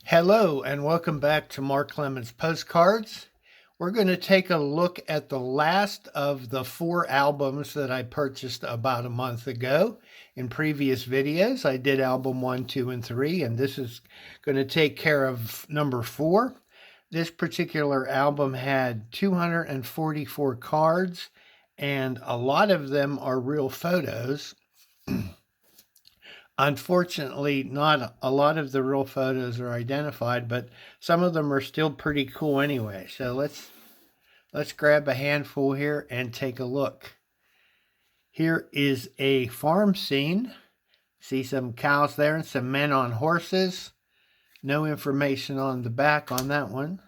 Hello and welcome back to Mark Clemens Postcards. We're going to take a look at the last of the 4 albums that I purchased about a month ago. In previous videos, I did album 1, 2, and 3, and this is going to take care of number 4. This particular album had 244 cards, and a lot of them are real photos. Unfortunately, not a lot of the real photos are identified, but some of them are still pretty cool anyway. So let's grab a handful here and take a look. Here is a farm scene. See some cows there and some men on horses. No information on the back on that one.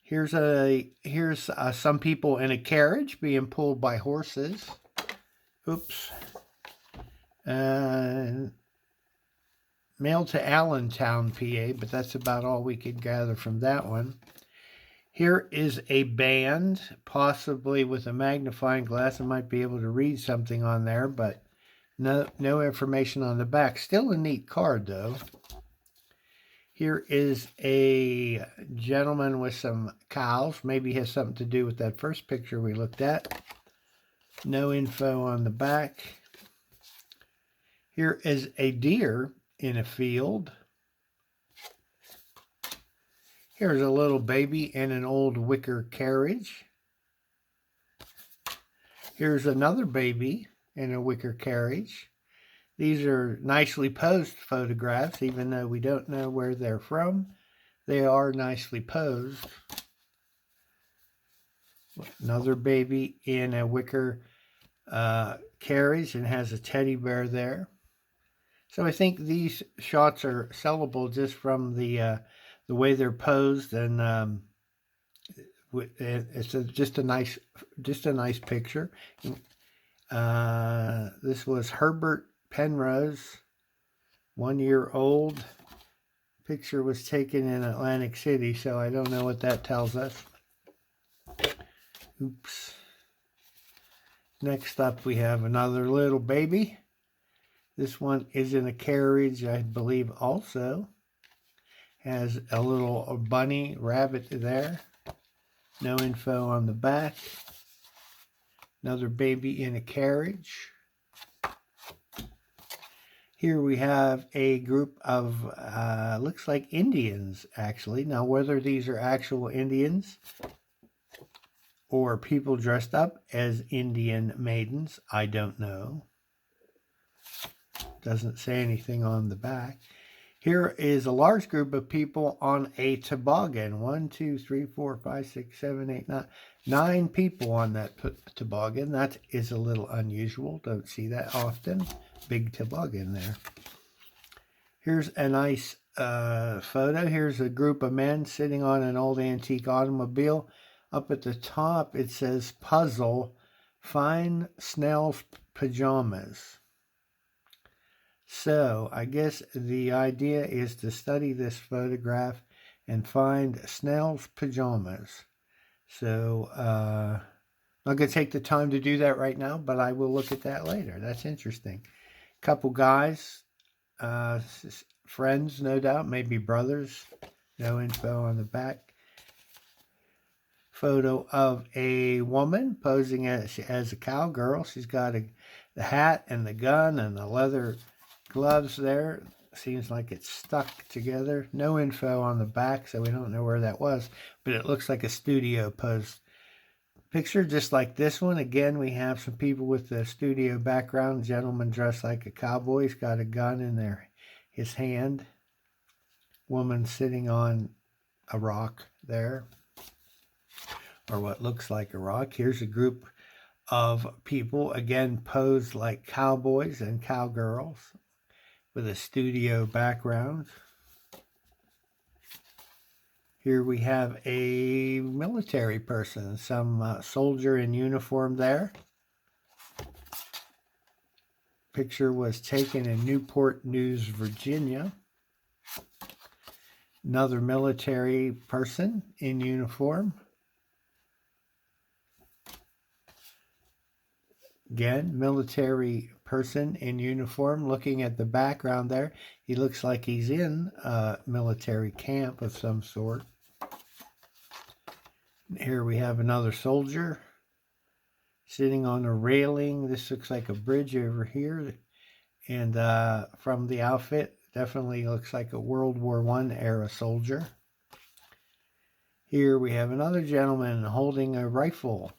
Here's some people in a carriage being pulled by horses. Oops. Mailed to Allentown, PA, but that's about all we could gather from that one. Here is a band, possibly with a magnifying glass. I might be able to read something on there, but no information on the back. Still a neat card, though. Here is a gentleman with some cows. Maybe has something to do with that first picture we looked at. No info on the back. Here is a deer in a field. Here's a little baby in an old wicker carriage. Here's another baby in a wicker carriage. These are nicely posed photographs, even though we don't know where they're from. They are nicely posed. Another baby in a wicker carriage and has a teddy bear there. So I think these shots are sellable just from the way they're posed, and it's just a nice picture. This was Herbert Penrose, 1 year old. Picture was taken in Atlantic City, so I don't know what that tells us. Oops. Next up, we have another little baby. This one is in a carriage, I believe, also. Has a little bunny rabbit there. No info on the back. Another baby in a carriage. Here we have a group of, looks like Indians, actually. Now, whether these are actual Indians or people dressed up as Indian maidens, I don't know. Doesn't say anything on the back. Here is a large group of people on a toboggan. 1, 2, 3, 4, 5, 6, 7, 8, 9. 9 people on that toboggan. That is a little unusual. Don't see that often. Big toboggan there. Here's a nice photo. Here's a group of men sitting on an old antique automobile. Up at the top, it says puzzle, find Snell's pajamas. So I guess the idea is to study this photograph and find Snell's pajamas. So I'm not going to take the time to do that right now, but I will look at that later. That's interesting. Couple guys, friends, no doubt, maybe brothers. No info on the back. Photo of a woman posing as a cowgirl. She's got the hat and the gun and the leather gloves there. Seems like it's stuck together. No info on the back, so we don't know where that was, but it looks like a studio pose picture, just like this one. Again, we have some people with the studio background. Gentleman dressed like a cowboy. He's got a gun in his hand. Woman sitting on a rock there, or what looks like a rock. Here's a group of people, again, posed like cowboys and cowgirls with a studio background. Here we have a military person, some soldier in uniform there. Picture was taken in Newport News, Virginia. Another military person in uniform. Again, military person in uniform looking at the background there. He looks like he's in a military camp of some sort. Here we have another soldier sitting on a railing. This looks like a bridge over here. And from the outfit, definitely looks like a World War I era soldier. Here we have another gentleman holding a rifle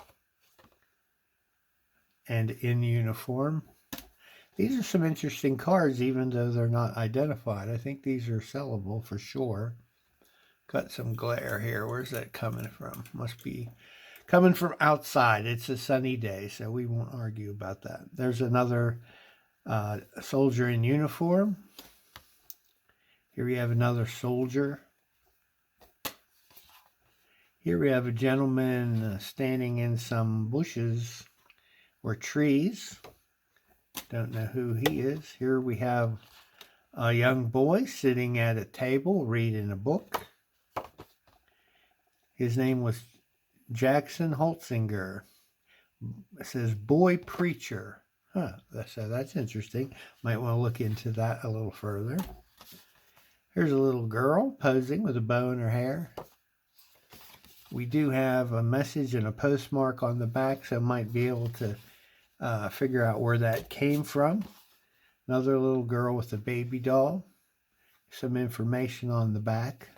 and in uniform. These are some interesting cards, even though they're not identified. I think these are sellable for sure. Got some glare here. Where's that coming from? Must be coming from outside. It's a sunny day, so we won't argue about that. There's another soldier in uniform. Here we have another soldier. Here we have a gentleman standing in some bushes or trees. Don't know who he is. Here we have a young boy sitting at a table reading a book. His name was Jackson Holtzinger. It says boy preacher. So that's interesting. Might want to look into that a little further. Here's a little girl posing with a bow in her hair. We do have a message and a postmark on the back, so might be able to figure out where that came from. Another little girl with a baby doll. Some information on the back.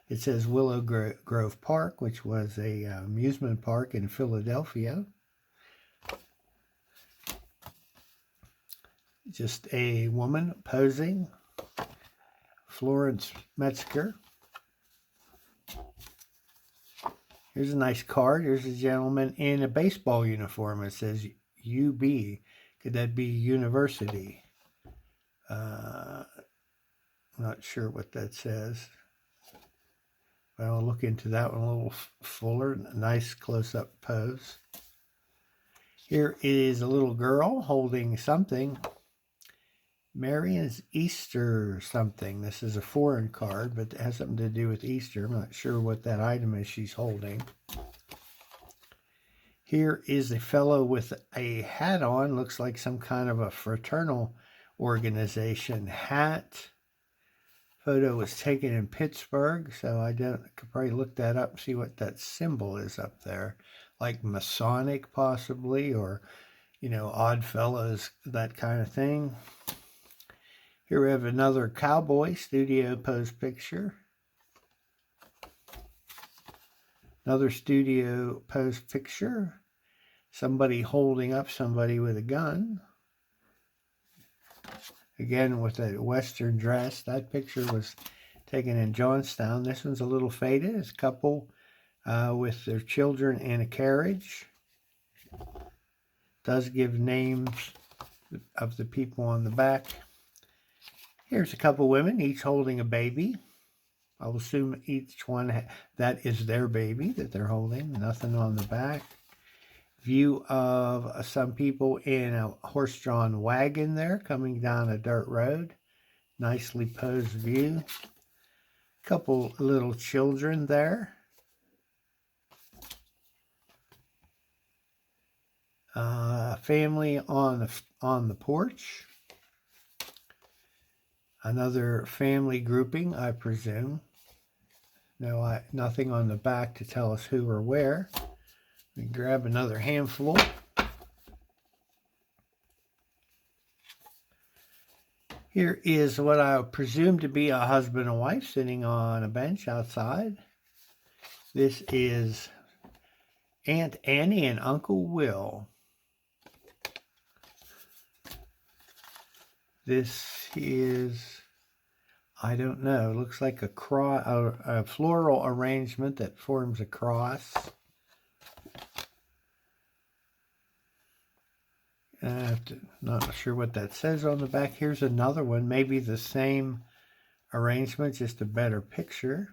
It says Willow Grove Park, which was a amusement park in Philadelphia. Just a woman posing. Florence Metzger. Here's a nice card. Here's a gentleman in a baseball uniform. It says UB. Could that be university? Not sure what that says. But I'll look into that one a little fuller. Nice close-up pose. Here is a little girl holding something. Marion's Easter something. This is a foreign card, but it has something to do with Easter. I'm not sure what that item is she's holding. Here is a fellow with a hat on. Looks like some kind of a fraternal organization hat. Photo was taken in Pittsburgh, so I could probably look that up and see what that symbol is up there. Like Masonic possibly, or, Odd Fellows, that kind of thing. Here we have another cowboy studio pose picture. Another studio pose picture. Somebody holding up somebody with a gun. Again with a Western dress. That picture was taken in Johnstown. This one's a little faded. It's a couple with their children in a carriage. Does give names of the people on the back. Here's a couple women, each holding a baby. I'll assume each one, that is their baby that they're holding. Nothing on the back. View of some people in a horse-drawn wagon there coming down a dirt road. Nicely posed view. Couple little children there. Family on the porch. Another family grouping, I presume. No, nothing on the back to tell us who or where. We grab another handful. Here is what I presume to be a husband and wife sitting on a bench outside. This is Aunt Annie and Uncle Will. This is, I don't know, looks like a floral arrangement that forms a cross. Not sure what that says on the back. Here's another one, maybe the same arrangement, just a better picture.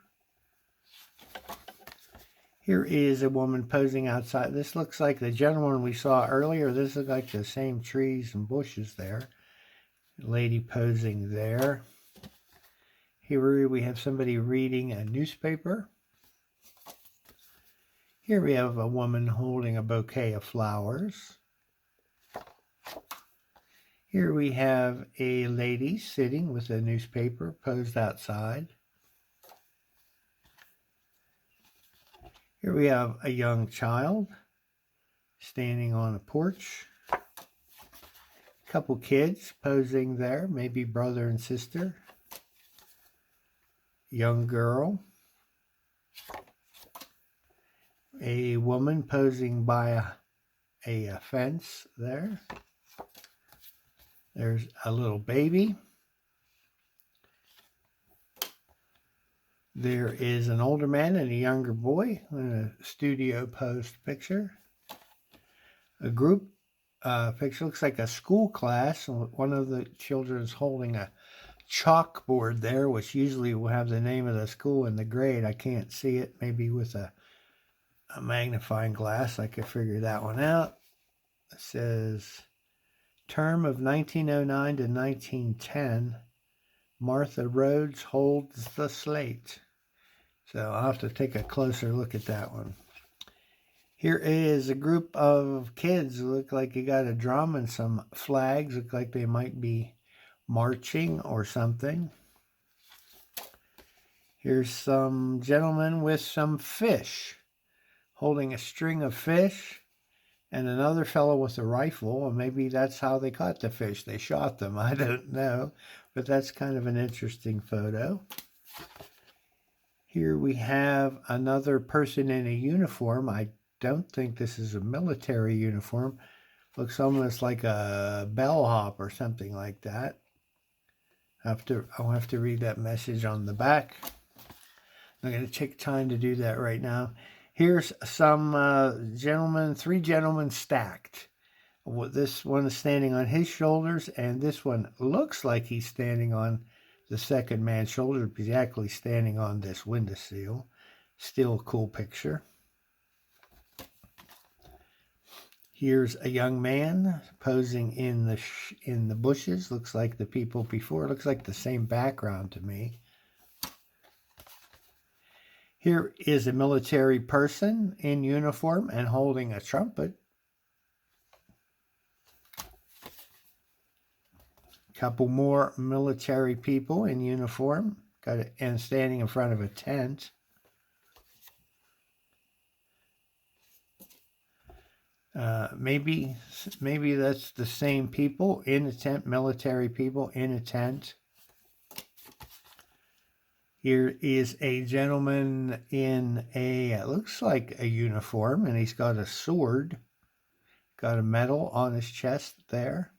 Here is a woman posing outside. This looks like the gentleman we saw earlier. This looks like the same trees and bushes there. Lady posing there. Here we have somebody reading a newspaper. Here we have a woman holding a bouquet of flowers. Here we have a lady sitting with a newspaper posed outside. Here we have a young child standing on a porch. A couple kids posing there, maybe brother and sister. Young girl. A woman posing by a fence there. There's a little baby. There is an older man and a younger boy in a studio posed picture. A group picture looks like a school class. One of the children is holding a chalkboard there, which usually will have the name of the school and the grade. I can't see it. Maybe with a magnifying glass I could figure that one out. It says term of 1909 to 1910. Martha Rhodes holds the slate. So I'll have to take a closer look at that one. Here is a group of kids who look like you got a drum and some flags. Look like they might be marching or something. Here's some gentlemen with some fish, holding a string of fish, and another fellow with a rifle, and maybe that's how they caught the fish. They shot them. I don't know, but that's kind of an interesting photo. Here we have another person in a uniform. I don't think this is a military uniform. Looks almost like a bellhop or something like that. I'll have to read that message on the back. I'm going to take time to do that right now. Here's some gentlemen, 3 gentlemen stacked. This one is standing on his shoulders, and this one looks like he's standing on the second man's shoulder, but he's actually standing on this windowsill. Still a cool picture. Here's a young man posing in the bushes. Looks like the people before. Looks like the same background to me. Here is a military person in uniform and holding a trumpet. Couple more military people in uniform, and standing in front of a tent. Maybe that's the same people in a tent, military people in a tent. Here is a gentleman in it looks like a uniform, and he's got a sword, got a medal on his chest there.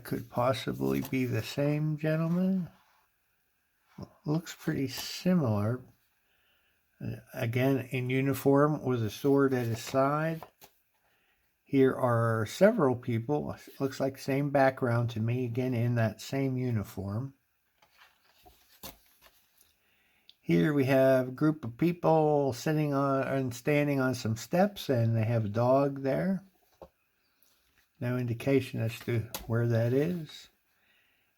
Could possibly be the same gentleman. Looks pretty similar. Again, in uniform with a sword at his side. Here are several people. Looks like same background to me. Again, in that same uniform. Here we have a group of people sitting on and standing on some steps, and they have a dog there. No indication as to where that is.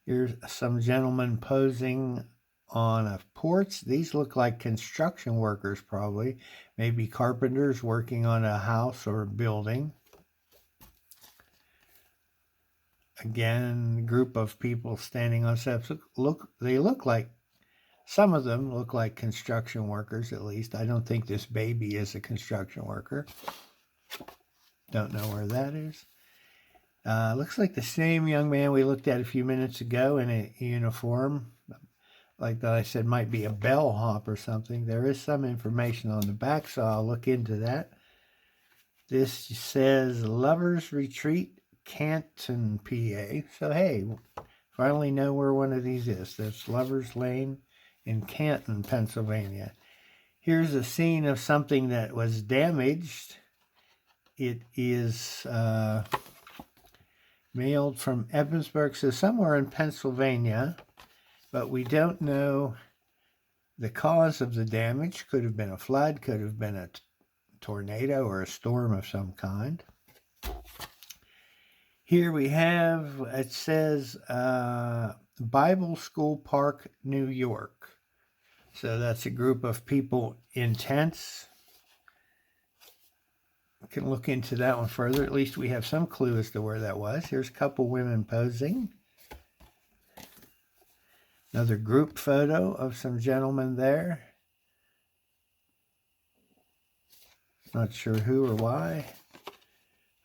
Here's some gentlemen posing on a porch. These look like construction workers, probably. Maybe carpenters working on a house or a building. Again, a group of people standing on steps. They look like, some of them look like construction workers, at least. I don't think this baby is a construction worker. Don't know where that is. Looks like the same young man we looked at a few minutes ago in a uniform. Like that I said, might be a bellhop or something. There is some information on the back, so I'll look into that. This says Lovers Retreat, Canton, PA. So, hey, finally know where one of these is. That's Lovers Lane in Canton, Pennsylvania. Here's a scene of something that was damaged. It is mailed from Evansburg, so somewhere in Pennsylvania, but we don't know the cause of the damage. Could have been a flood, could have been a tornado or a storm of some kind. Here we have, it says Bible School Park, New York. So that's a group of people in tents can look into that one further. At least we have some clue as to where that was. Here's a couple women posing. Another group photo of some gentlemen there. Not sure who or why.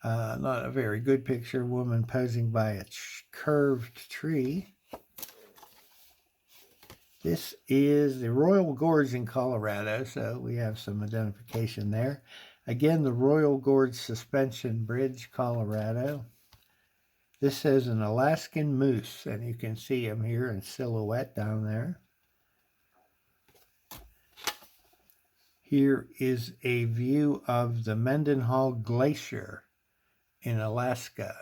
Not a very good picture. Woman posing by a curved tree. This is the Royal Gorge in Colorado, so we have some identification there. Again, the Royal Gorge Suspension Bridge, Colorado. This is an Alaskan moose, and you can see him here in silhouette down there. Here is a view of the Mendenhall Glacier in Alaska.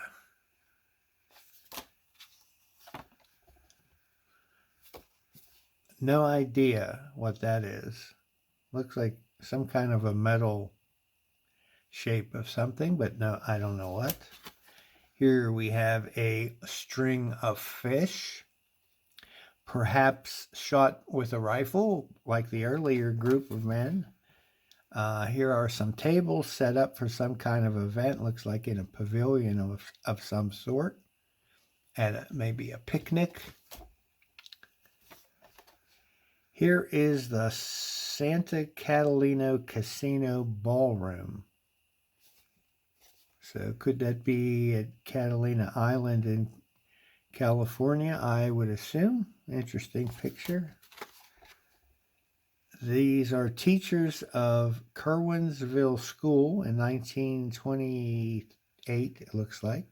No idea what that is. Looks like some kind of a metal shape of something, but no, I don't know what. Here we have a string of fish, perhaps shot with a rifle, like the earlier group of men. Here are some tables set up for some kind of event. Looks like in a pavilion of some sort, and maybe a picnic. Here is the Santa Catalina Casino Ballroom. So could that be at Catalina Island in California? I would assume. Interesting picture. These are teachers of Curwensville School in 1928, it looks like.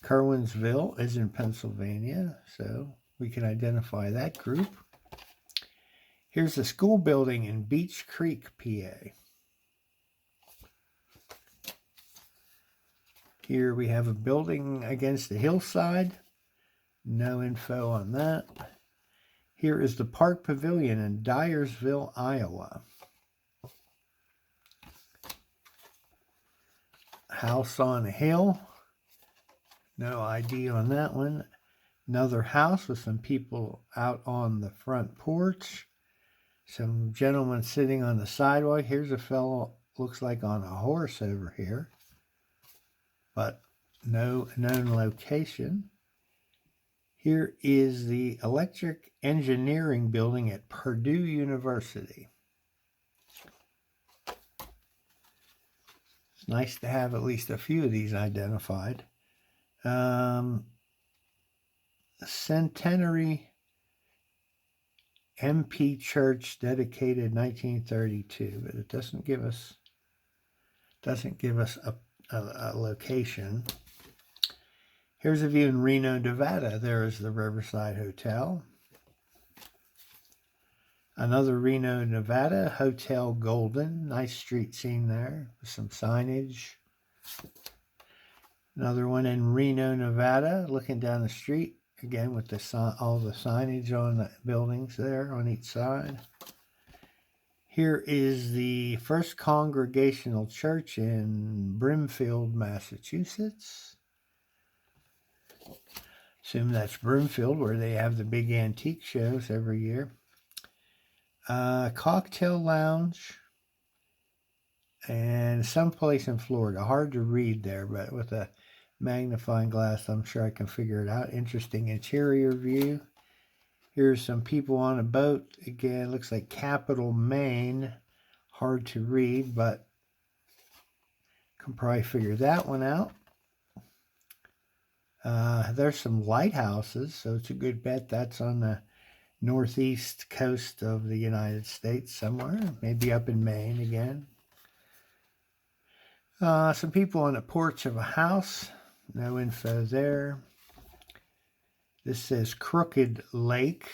Curwensville is in Pennsylvania, so we can identify that group. Here's a school building in Beech Creek, PA. Here we have a building against the hillside. No info on that. Here is the Park Pavilion in Dyersville, Iowa. House on a hill. No ID on that one. Another house with some people out on the front porch. Some gentlemen sitting on the sidewalk. Here's a fellow, looks like on a horse over here, but no known location. Here is the Electric Engineering Building at Purdue University. It's nice to have at least a few of these identified. Centenary MP Church, dedicated 1932, but it doesn't give us a location. Here's a view in Reno, Nevada. There is the Riverside Hotel. Another Reno, Nevada, Hotel Golden. Nice street scene there with some signage. Another one in Reno, Nevada, looking down the street. Again, with all the signage on the buildings there on each side. Here is the First Congregational Church in Brimfield, Massachusetts. Assume that's Brimfield, where they have the big antique shows every year. Cocktail Lounge. And someplace in Florida. Hard to read there, but with a magnifying glass, I'm sure I can figure it out. Interesting interior view. Here's some people on a boat. Again, looks like Capital, Maine. Hard to read, but can probably figure that one out. There's some lighthouses, so it's a good bet that's on the northeast coast of the United States somewhere. Maybe up in Maine again. Some people on the porch of a house. No info there. This says Crooked Lake.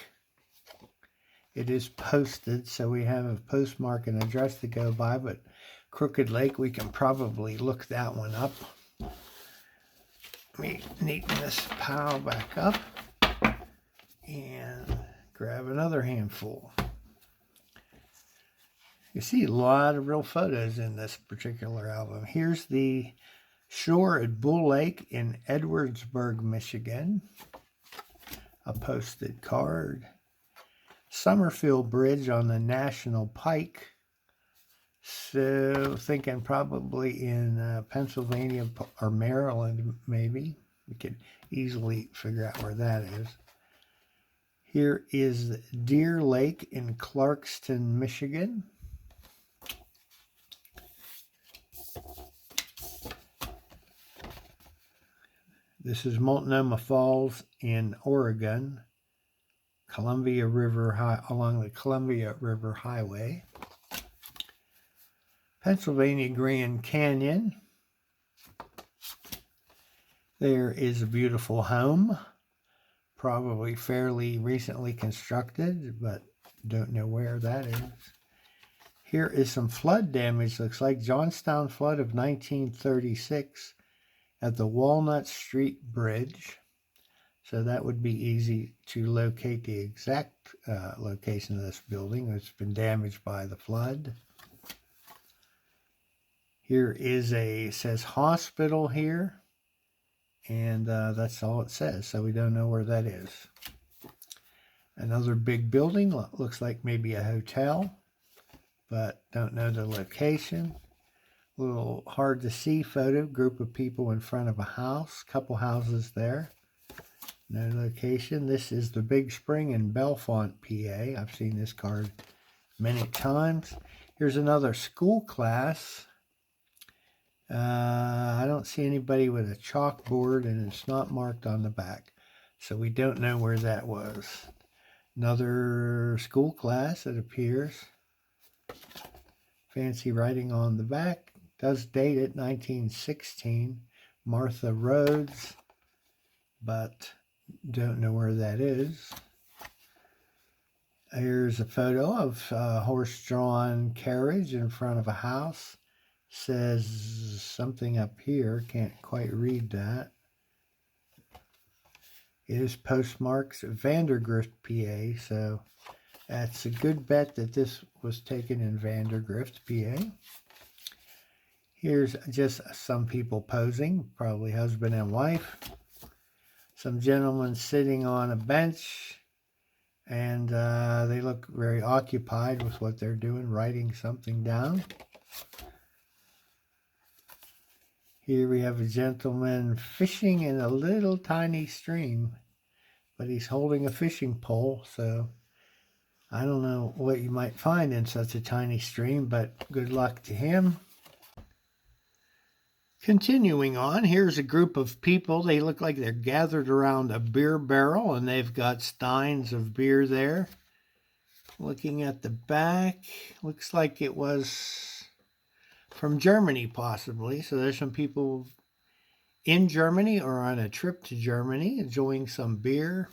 It is posted, so we have a postmark and address to go by, but Crooked Lake, we can probably look that one up. Let me neaten this pile back up and grab another handful. You see a lot of real photos in this particular album. Here's the shore at Bull Lake in Edwardsburg, Michigan. A posted card. Summerfield Bridge on the National Pike. So thinking probably in Pennsylvania or Maryland, maybe. We could easily figure out where that is. Here is Deer Lake in Clarkston, Michigan. This is Multnomah Falls in Oregon, along the Columbia River Highway. Pennsylvania Grand Canyon. There is a beautiful home, probably fairly recently constructed, but don't know where that is. Here is some flood damage. Looks like Johnstown flood of 1936 at the Walnut Street Bridge. So that would be easy to locate the exact location of this building. It's been damaged by the flood. Here is says hospital here, and that's all it says, so we don't know where that is. Another big building, looks like maybe a hotel, but don't know the location. A little hard to see photo, group of people in front of a house, couple houses there. No location. This is the Big Spring in Bellefonte, PA. I've seen this card many times. Here's another school class. I don't see anybody with a chalkboard, and it's not marked on the back, so we don't know where that was. Another school class, it appears. Fancy writing on the back. Does date it 1916. Martha Rhodes, but don't know where that is. Here's a photo of a horse-drawn carriage in front of a house. Says something up here, can't quite read that. It is postmarks Vandergrift, PA, so that's a good bet that this was taken in Vandergrift, PA. Here's just some people posing, probably husband and wife. Some gentlemen sitting on a bench, and they look very occupied with what they're doing, writing something down. Here we have a gentleman fishing in a little tiny stream, but he's holding a fishing pole, so I don't know what you might find in such a tiny stream, but good luck to him. Continuing on, here's a group of people. They look like they're gathered around a beer barrel, and they've got steins of beer there. Looking at the back, looks like it was from Germany, possibly. So there's some people in Germany or on a trip to Germany enjoying some beer.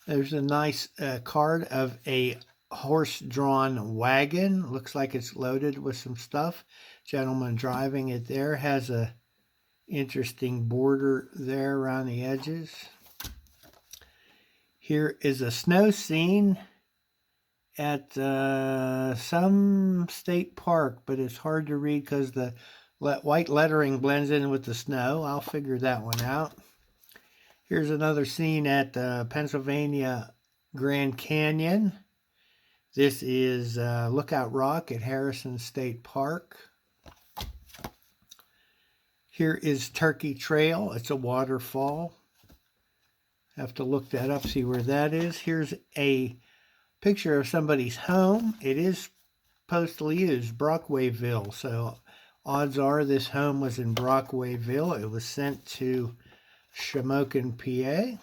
There's a nice card of a horse-drawn wagon. Looks like it's loaded with some stuff. Gentleman driving it there has a interesting border there around the edges. Here is a snow scene at some state park, but it's hard to read because the white lettering blends in with the snow. I'll figure that one out. Here's another scene at Pennsylvania Grand Canyon. This is Lookout Rock at Harrison State Park. Here is Turkey Trail. It's a waterfall. Have to look that up, see where that is. Here's a picture of somebody's home. It is postally used, Brockwayville. So odds are this home was in Brockwayville. It was sent to Shamokin, PA.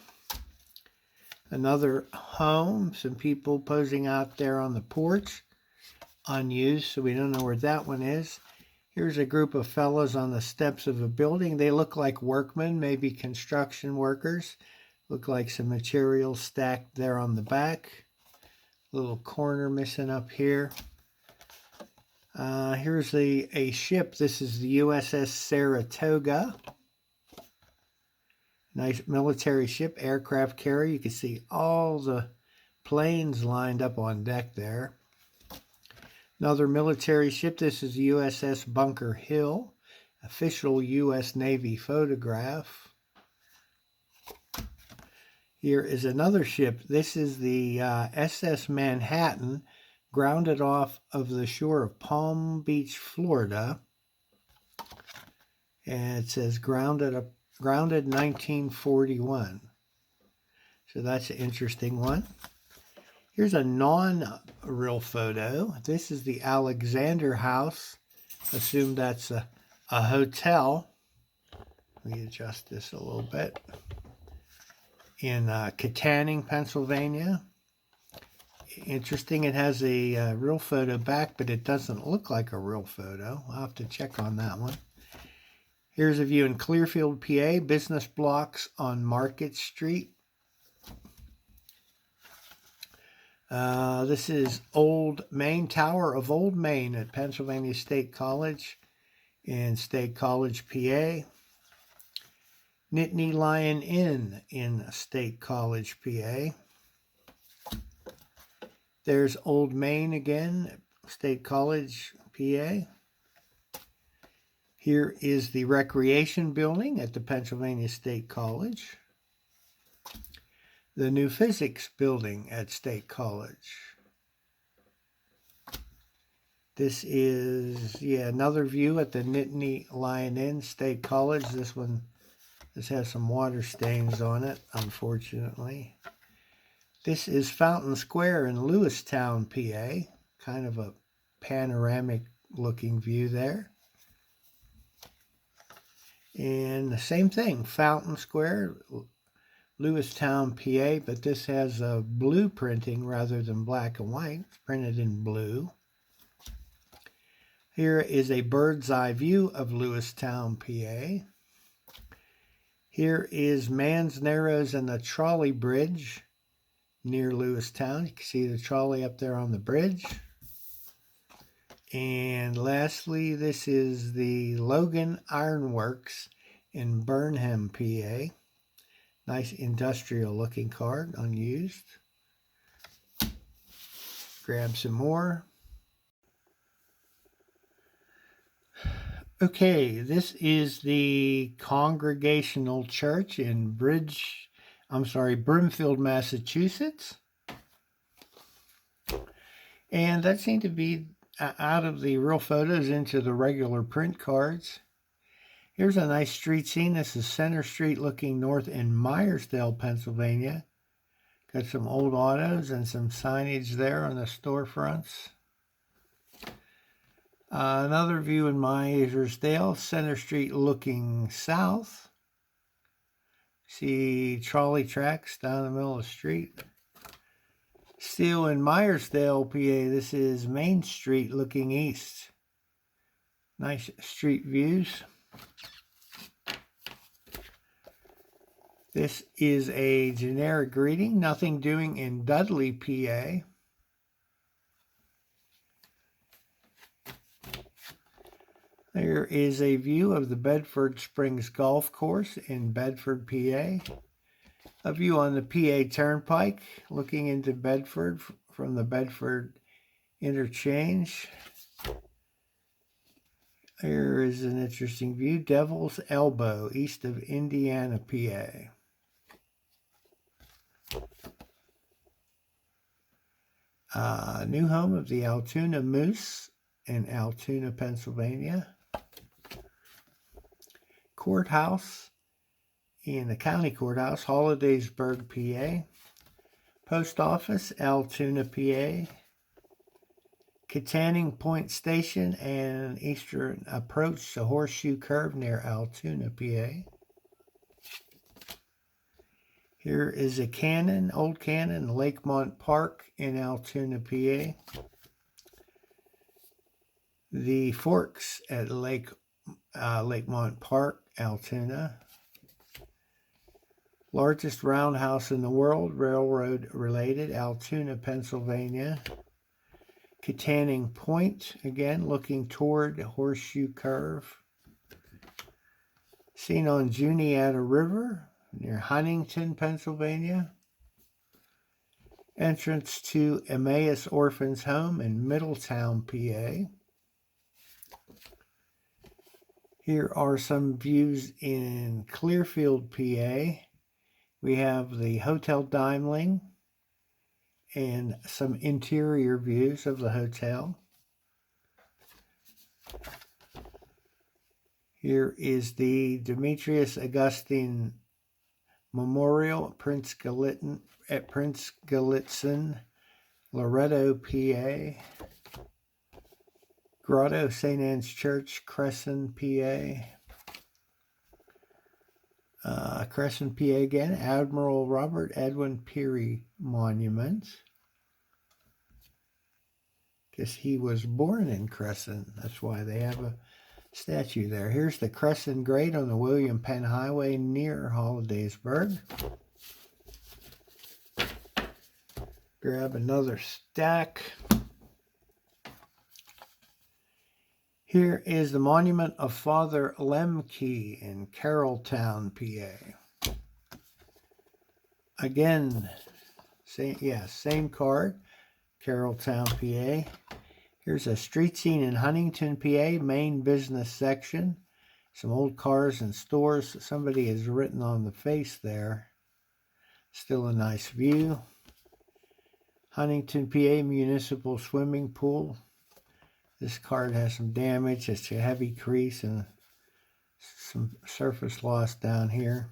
Another home, some people posing out there on the porch, unused, so we don't know where that one is. Here's a group of fellows on the steps of a building. They look like workmen, maybe construction workers. Look like some materials stacked there on the back. Little corner missing up here. Here's a ship. This is the USS Saratoga. Nice military ship, aircraft carrier. You can see all the planes lined up on deck there. Another military ship. This is the USS Bunker Hill. Official U.S. Navy photograph. Here is another ship. This is the SS Manhattan, grounded off of the shore of Palm Beach, Florida. And it says grounded 1941. So that's an interesting one. Here's a non-real photo. This is the Alexander House. Assume that's a hotel. Let me adjust this a little bit. In Kittanning, Pennsylvania. Interesting, it has a real photo back, but it doesn't look like a real photo. I'll have to check on that one. Here's a view in Clearfield, PA, business blocks on Market Street. This is Old Main, Tower of Old Main at Pennsylvania State College in State College, PA. Nittany Lion Inn in State College, PA. There's Old Main again, State College, PA. Here is the Recreation Building at the Pennsylvania State College. The new Physics Building at State College. This is, another view at the Nittany Lion Inn, State College. This has some water stains on it, unfortunately. This is Fountain Square in Lewistown, PA. Kind of a panoramic looking view there. And the same thing, Fountain Square, Lewistown, PA, but this has a blue printing rather than black and white. It's printed in blue. Here is a bird's eye view of Lewistown, PA. Here is Man's Narrows and the Trolley Bridge near Lewistown. You can see the trolley up there on the bridge. And lastly, this is the Logan Ironworks in Burnham, PA. Nice industrial looking card, unused. Grab some more. Okay, this is the Congregational Church in Brimfield, Massachusetts. And that seemed to be out of the real photos into the regular print cards. Here's a nice street scene. This is Center Street looking north in Myersdale, Pennsylvania. Got some old autos and some signage there on the storefronts. Another view in Myersdale, Center Street looking south. See trolley tracks down the middle of the street. Still in Myersdale, PA, this is Main Street looking east. Nice street views. This is a generic greeting, nothing doing in Dudley, PA. There is a view of the Bedford Springs Golf Course in Bedford, PA. A view on the PA Turnpike, looking into Bedford from the Bedford Interchange. Here is an interesting view, Devil's Elbow, east of Indiana, PA. New home of the Altoona Moose in Altoona, Pennsylvania. Courthouse in the county courthouse, Hollidaysburg, PA. Post office, Altoona, PA. Kittanning Point Station and eastern approach to Horseshoe Curve near Altoona, PA. Here is a cannon, old cannon, Lakemont Park in Altoona, PA. The Forks at Lakemont Park, Altoona. Largest roundhouse in the world, railroad related, Altoona, Pennsylvania. Kittanning Point, again, looking toward Horseshoe Curve. Seen on Juniata River, near Huntington, Pennsylvania. Entrance to Emmaus Orphans Home in Middletown, PA. Here are some views in Clearfield, PA. We have the Hotel Dimeling and some interior views of the hotel. Here is the Demetrius Augustine Memorial at Prince Gallitzin, Loretto, PA. Grotto St. Anne's Church, Crescent, PA. Crescent, PA again. Admiral Robert Edwin Peary Monument. Guess he was born in Crescent. That's why they have a statue there. Here's the Crescent Grade on the William Penn Highway near Hollidaysburg. Grab another stack. Here is the monument of Father Lemke in Carrolltown, PA. Again, same card, Carrolltown, PA. Here's a street scene in Huntington, PA, main business section. Some old cars and stores. Somebody has written on the face there. Still a nice view. Huntington, PA, municipal swimming pool. This card has some damage. It's a heavy crease and some surface loss down here.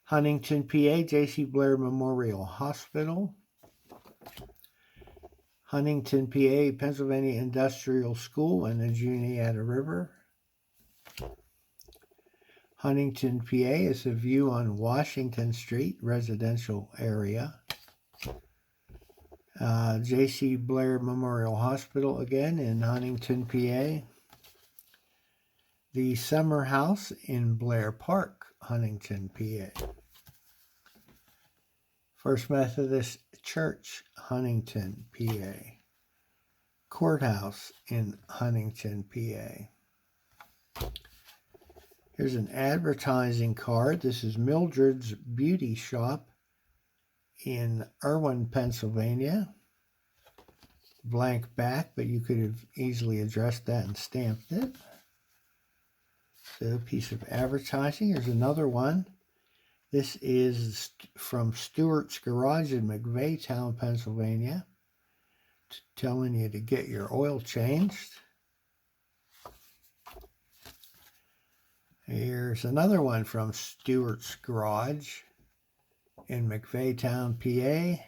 Huntington, PA, J.C. Blair Memorial Hospital. Huntington, PA, Pennsylvania Industrial School and the Juniata River. Huntington, PA is a view on Washington Street, residential area. J.C. Blair Memorial Hospital again in Huntington, PA. The Summer House in Blair Park, Huntington, PA. First Methodist Church, Huntington, PA. Courthouse in Huntington, PA. Here's an advertising card. This is Mildred's Beauty Shop in Irwin, Pennsylvania. Blank back, but you could have easily addressed that and stamped it. So a piece of advertising. Here's another one. This is from Stewart's Garage in McVeytown, Pennsylvania. Telling you to get your oil changed. Here's another one from Stewart's Garage in McVeytown, PA.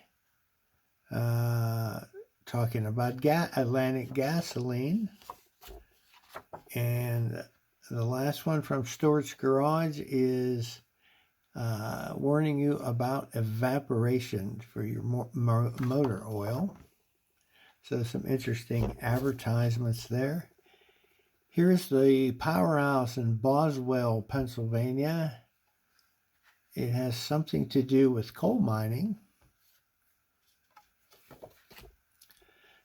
Talking about Atlantic gasoline. And the last one from Stewart's Garage is warning you about evaporation for your motor oil. So some interesting advertisements there. Here's the powerhouse in Boswell, Pennsylvania. It has something to do with coal mining.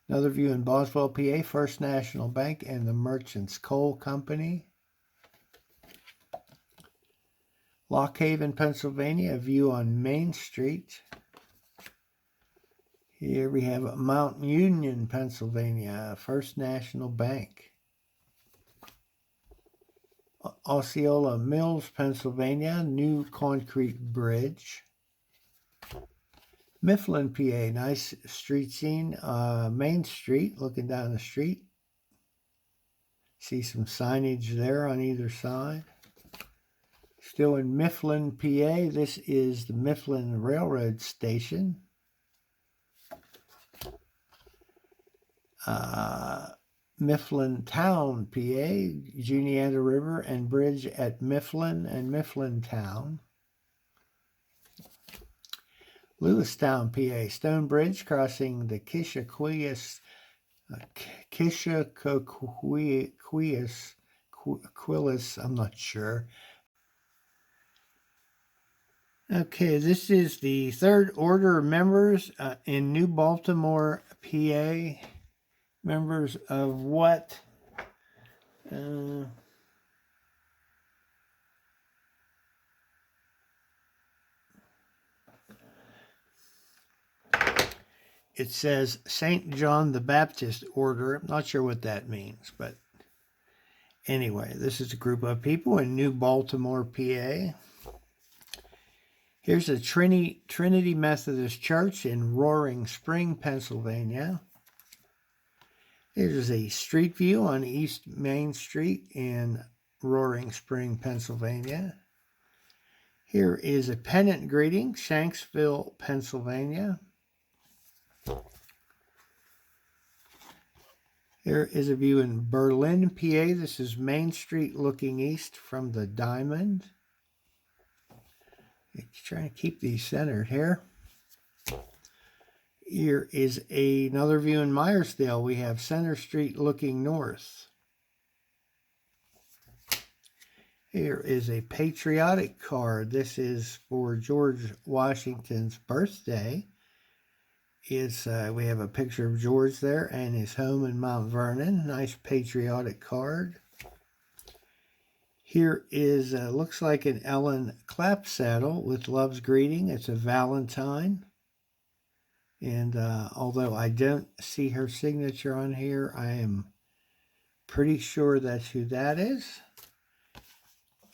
Another view in Boswell, PA, First National Bank and the Merchants Coal Company. Lock Haven, Pennsylvania, a view on Main Street. Here we have Mount Union, Pennsylvania, First National Bank. Osceola Mills, Pennsylvania, new concrete bridge. Mifflin, PA, nice street scene, Main Street, looking down the street. See some signage there on either side. Still in Mifflin, PA, this is the Mifflin Railroad Station. Mifflin Town, PA, Juniata River and Bridge at Mifflin and Mifflin Town. Lewistown, PA, Stone Bridge crossing the Kishaquias, I'm not sure. Okay, this is the Third Order members in New Baltimore, PA. Members of what? It says St. John the Baptist Order. I'm not sure what that means, but anyway, this is a group of people in New Baltimore, PA. Here's a Trinity Methodist Church in Roaring Spring, Pennsylvania. Here's a street view on East Main Street in Roaring Spring, Pennsylvania. Here is a pennant greeting, Shanksville, Pennsylvania. Here is a view in Berlin, PA. This is Main Street looking east from the Diamond. Trying to keep these centered here. Here is another view in Myersdale. We have Center Street looking north. Here is a patriotic card. This is for George Washington's birthday. We have a picture of George there and his home in Mount Vernon. Nice patriotic card. Here is, looks like an Ellen Clapsaddle with love's greeting. It's a Valentine. And although I don't see her signature on here, I am pretty sure that's who that is.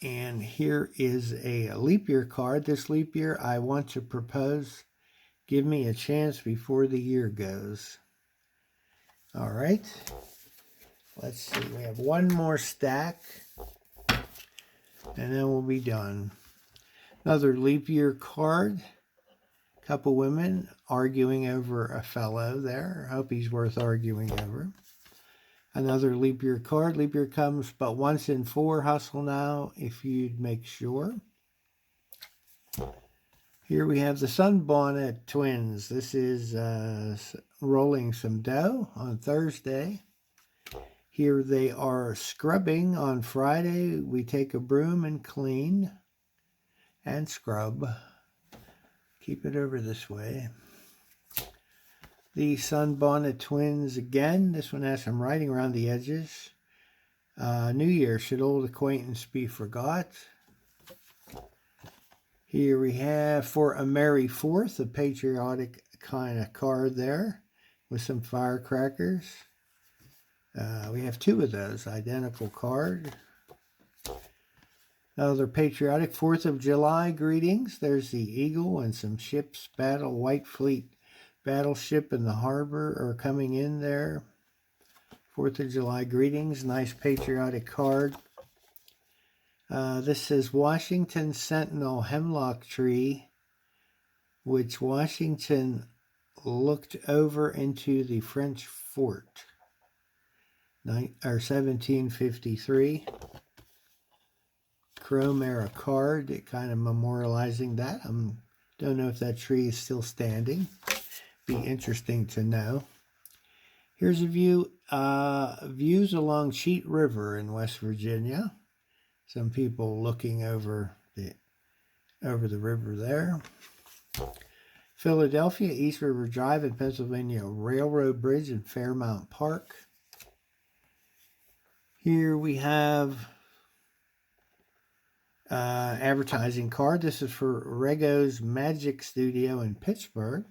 And here is a leap year card. This leap year, I want to propose. Give me a chance before the year goes. All right. Let's see. We have one more stack. And then we'll be done. Another leap year card. Couple women arguing over a fellow there. I hope he's worth arguing over. Another leap year card. Leap year comes but once in 4. Hustle now if you'd make sure. Here we have the Sunbonnet Twins. This is rolling some dough on Thursday. Here they are scrubbing on Friday. We take a broom and clean and scrub. Keep it over this way. The Sunbonnet Twins again. This one has some writing around the edges. New Year, should old acquaintance be forgot? Here we have For a Merry Fourth, a patriotic kind of card there with some firecrackers. We have 2 of those, identical card. Another patriotic 4th of July greetings. There's the eagle and some ships, White Fleet battleship in the harbor are coming in there. 4th of July greetings, nice patriotic card. This says Washington Sentinel Hemlock Tree, which Washington looked over into the French fort. 1753. Chrome era card, kind of memorializing that. Don't know if that tree is still standing. Be interesting to know. Here's a view, views along Cheat River in West Virginia. Some people looking over the river there. Philadelphia, East River Drive in Pennsylvania Railroad Bridge in Fairmount Park. Here we have advertising card. This is for Rego's Magic Studio in Pittsburgh.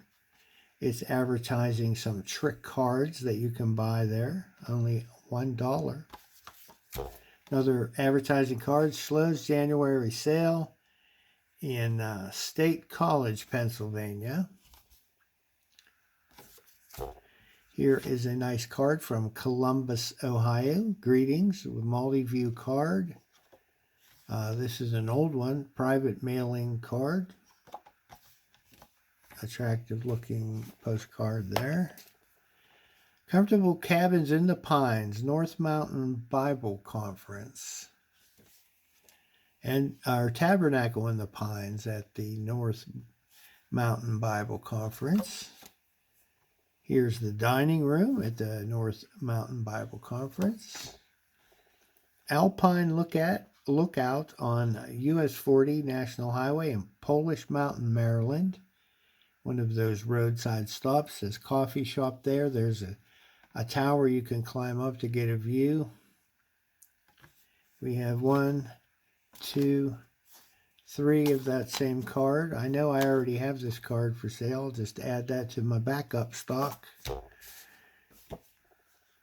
It's advertising some trick cards that you can buy there. Only $1. Another advertising card, Schlo's January sale in State College, Pennsylvania. Here is a nice card from Columbus, Ohio. Greetings with multi-view card. This is an old one, private mailing card. Attractive looking postcard there. Comfortable Cabins in the Pines, North Mountain Bible Conference. And our Tabernacle in the Pines at the North Mountain Bible Conference. Here's the dining room at the North Mountain Bible Conference. Alpine Lookout on US 40 National Highway in Polish Mountain, Maryland. One of those roadside stops. Says coffee shop there. There's a tower you can climb up to get a view. We have 1, 2, 3 of that same card. I know I already have this card for sale. I'll just add that to my backup stock.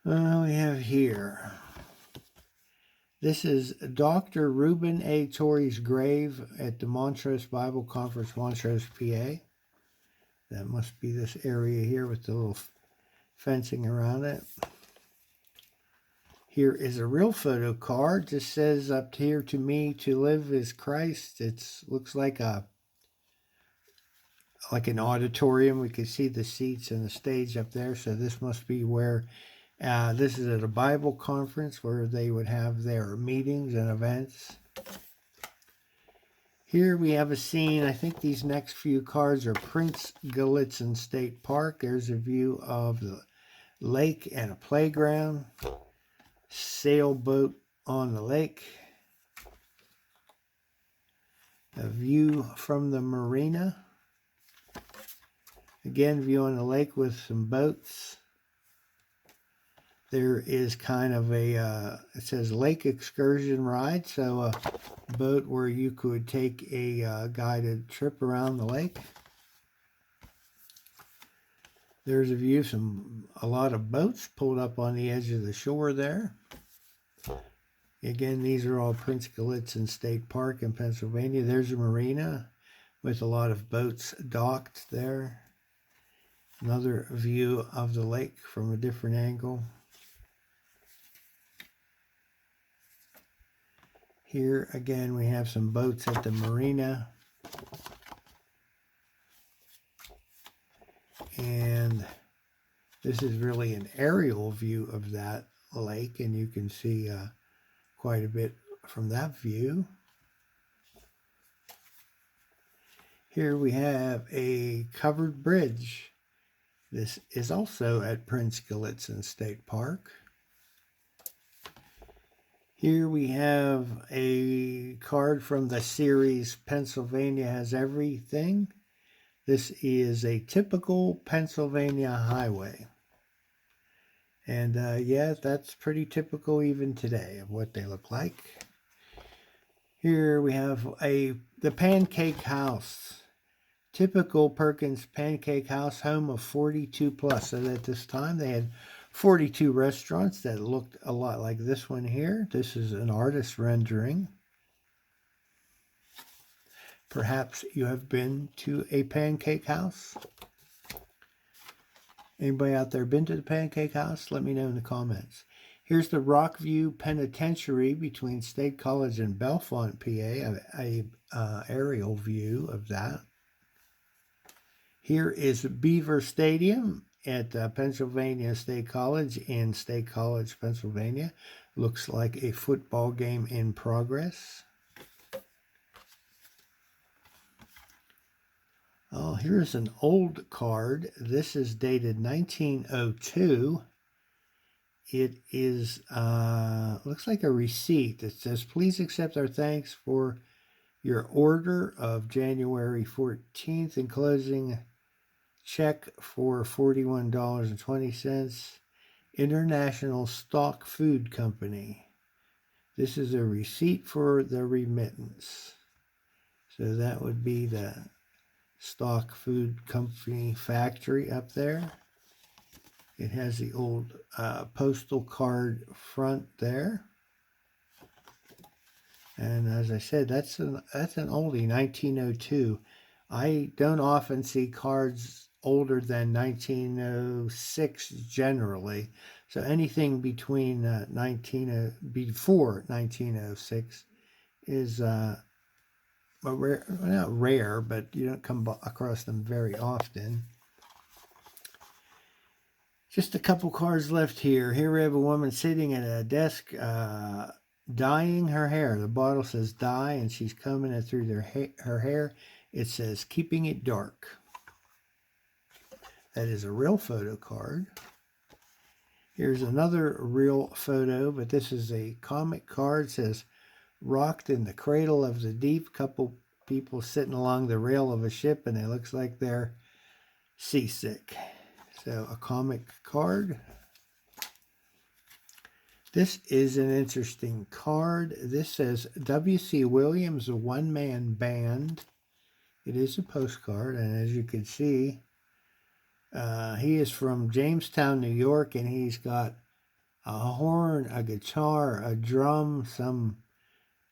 We have here. This is Dr. Reuben A. Torrey's grave at the Montrose Bible Conference, Montrose, PA. That must be this area here with the little fencing around it. Here is a real photo card. Just says up here, to me, to live is Christ. It looks like an auditorium. We can see the seats and the stage up there. So this must be where, this is at a Bible conference where they would have their meetings and events. Here we have a scene. I think these next few cards are Prince Gallitzin State Park. There's a view of the lake and a playground. Sailboat on the lake. A view from the marina. Again, view on the lake with some boats. There is kind of a, it says lake excursion ride, so a boat where you could take a guided trip around the lake. There's a view of a lot of boats pulled up on the edge of the shore there. Again, these are all Prince Gallitzin State Park in Pennsylvania. There's a marina with a lot of boats docked there. Another view of the lake from a different angle. Here again we have some boats at the marina. And this is really an aerial view of that lake, and you can see quite a bit from that view. Here we have a covered bridge. This is also at Prince Gallitzin State Park. Here we have a card from the series Pennsylvania Has Everything. This is a typical Pennsylvania highway. And yeah, that's pretty typical even today of what they look like. Here we have the Pancake House. Typical Perkins Pancake House, home of 42 plus. So at this time they had 42 restaurants that looked a lot like this one here. This is an artist rendering. Perhaps you have been to a pancake house. Anybody out there been to the Pancake House? Let me know in the comments. Here's the Rockview Penitentiary between State College and Bellefonte, PA, a aerial view of that. Here is Beaver Stadium at Pennsylvania State College in State College, Pennsylvania. Looks like a football game in progress. Oh, here's an old card. This is dated 1902. It is, looks like a receipt that says, please accept our thanks for your order of January 14th, enclosing check for $41.20, International Stock Food Company. This is a receipt for the remittance. So that would be the Stock Food Company factory up there. It has the old postal card front there. And as I said, that's an oldie, 1902. I don't often see cards older than 1906 generally. So anything between before 1906 is rare, not rare, but you don't come across them very often. Just a couple cards left here. Here we have a woman sitting at a desk dyeing her hair. The bottle says dye, and she's combing it through her hair. It says keeping it dark. That is a real photo card. Here's another real photo, but this is a comic card. It says rocked in the cradle of the deep. Couple people sitting along the rail of a ship, and it looks like they're seasick. So a comic card. This is an interesting card. This says W.C. Williams, a one-man band. It is a postcard, and as you can see, he is from Jamestown, New York, and he's got a horn, a guitar, a drum,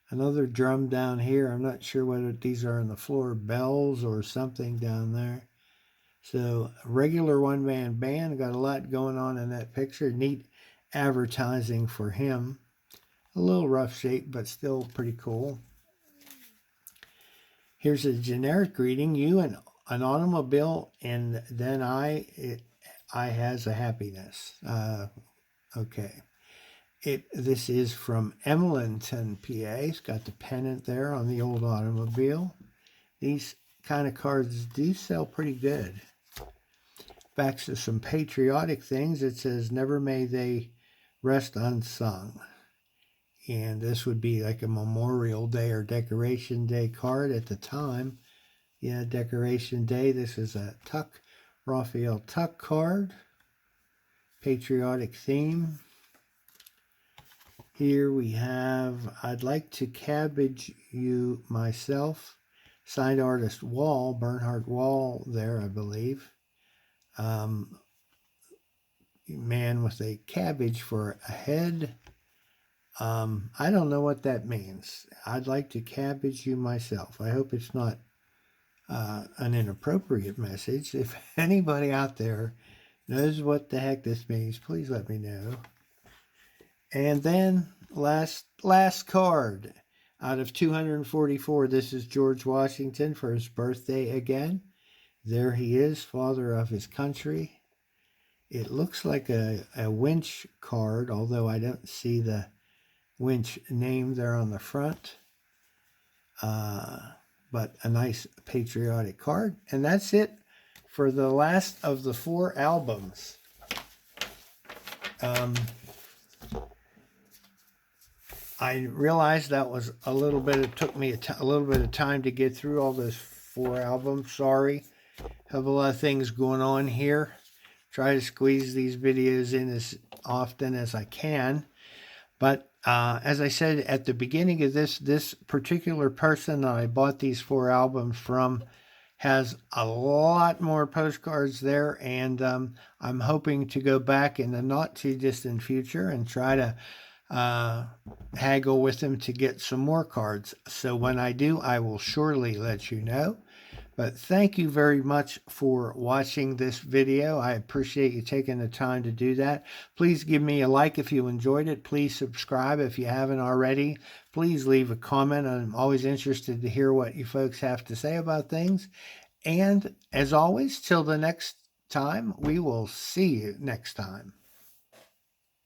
another drum down here. I'm not sure whether these are on the floor, bells or something down there. So regular one-man band, got a lot going on in that picture. Neat advertising for him. A little rough shape, but still pretty cool. Here's a generic greeting. You and an automobile, and then I has a happiness. Okay. This is from Emilenton, PA. It's got the pennant there on the old automobile. These kind of cards do sell pretty good. Back to some patriotic things. It says, "Never may they rest unsung." And this would be like a Memorial Day or Decoration Day card at the time. Yeah, Decoration Day. This is a Raphael Tuck card. Patriotic theme. Here we have, "I'd like to cabbage you myself." Signed artist Wall, Bernhard Wall there, I believe. Man with a cabbage for a head. I don't know what that means. "I'd like to cabbage you myself." I hope it's not an inappropriate message. If anybody out there knows what the heck this means, please let me know. And then last card out of 244. This is George Washington for his birthday again. There he is, father of his country. It looks like a winch card, although I don't see the winch name there on the front. But a nice patriotic card. And that's it for the last of the 4 albums. I realized that was a little bit, it took me a little bit of time to get through all those 4 albums. Sorry. Have a lot of things going on here. Try to squeeze these videos in as often as I can. But as I said at the beginning of this particular person that I bought these 4 albums from has a lot more postcards there, and I'm hoping to go back in the not too distant future and try to haggle with him to get some more cards. So when I do, I will surely let you know. But thank you very much for watching this video. I appreciate you taking the time to do that. Please give me a like if you enjoyed it. Please subscribe if you haven't already. Please leave a comment. I'm always interested to hear what you folks have to say about things. And as always, till the next time, we will see you next time.